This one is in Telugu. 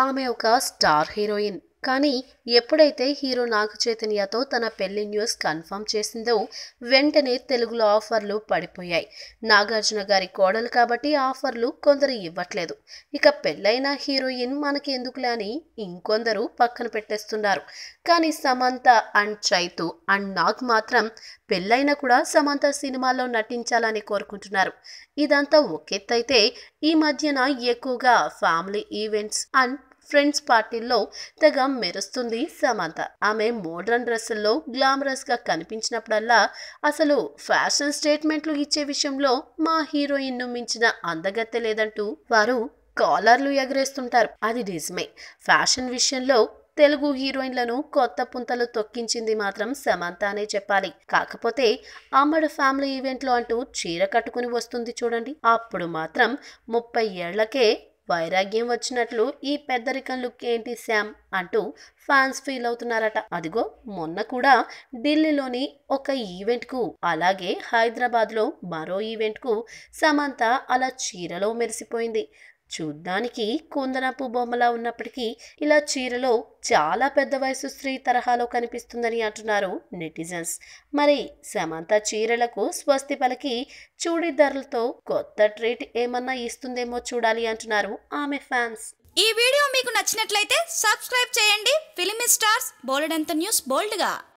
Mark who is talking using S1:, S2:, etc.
S1: ఆమె ఒక స్టార్ హీరోయిన్. కానీ ఎప్పుడైతే హీరో నాగ చైతన్యతో తన పెళ్లి న్యూస్ కన్ఫర్మ్ చేసిందో వెంటనే తెలుగులో ఆఫర్లు పడిపోయాయి. నాగార్జున గారి కోడలు కాబట్టి ఆఫర్లు కొందరు ఇవ్వట్లేదు. ఇక పెళ్ళైన హీరోయిన్ మనకి ఎందుకులే అని ఇంకొందరు పక్కన పెట్టేస్తున్నారు. కానీ సమంత అండ్ చైతు అండ్ నాగ్ మాత్రం పెళ్ళైనా కూడా సమంత సినిమాల్లో నటించాలని కోరుకుంటున్నారు. ఇదంతా ఒకెత్తైతే ఈ మధ్యన ఎక్కువగా ఫ్యామిలీ ఈవెంట్స్ అండ్ ఫ్రెండ్స్ పార్టీల్లో తెగ మెరుస్తుంది సమంత. ఆమె మోడ్రన్ డ్రెస్సుల్లో గ్లామరస్ గా కనిపించినప్పుడల్లా అసలు ఫ్యాషన్ స్టేట్మెంట్లు ఇచ్చే విషయంలో మా హీరోయిన్ ను మించిన అందగత్తె లేదంటూ వారు కాలర్లు ఎగరేస్తుంటారు. అది నిజమే. ఫ్యాషన్ విషయంలో తెలుగు హీరోయిన్లను కొత్త పుంతలు తొక్కించింది మాత్రం సమంత అనే చెప్పాలి. కాకపోతే అమ్మడు ఫ్యామిలీ ఈవెంట్లో అంటూ చీర కట్టుకుని వస్తుంది చూడండి, అప్పుడు మాత్రం 30 ఏళ్లకే వైరాగ్యం వచ్చినట్లు ఈ పెద్దరికం లుక్ ఏంటి శామ్ అంటూ ఫ్యాన్స్ ఫీల్ అవుతున్నారట. అదిగో మొన్న కూడా ఢిల్లీలోని ఒక ఈవెంట్ కు అలాగే హైదరాబాద్ లో మరో ఈవెంట్ కు సమంత అలా చీరలో మెరిసిపోయింది. చూడ్డానికి కుందనపు బొమ్మలా ఉన్నప్పటికీ ఇలా చీరలో చాలా పెద్ద వయసు స్త్రీ తరహాలో కనిపిస్తుందని అంటున్నారు నెటిజన్స్. మరి సమంత చీరలకు స్వస్తి పలికి చూడీదార్లతో కొత్త ట్రీట్ ఏమన్నా ఇస్తుందేమో చూడాలి అంటున్నారు ఆమె ఫ్యాన్స్.
S2: ఈ వీడియో మీకు నచ్చినట్లయితే సబ్స్క్రైబ్ చేయండి. ఫిలిమి స్టార్స్ బోలెడంత న్యూస్ బోల్డ్గా.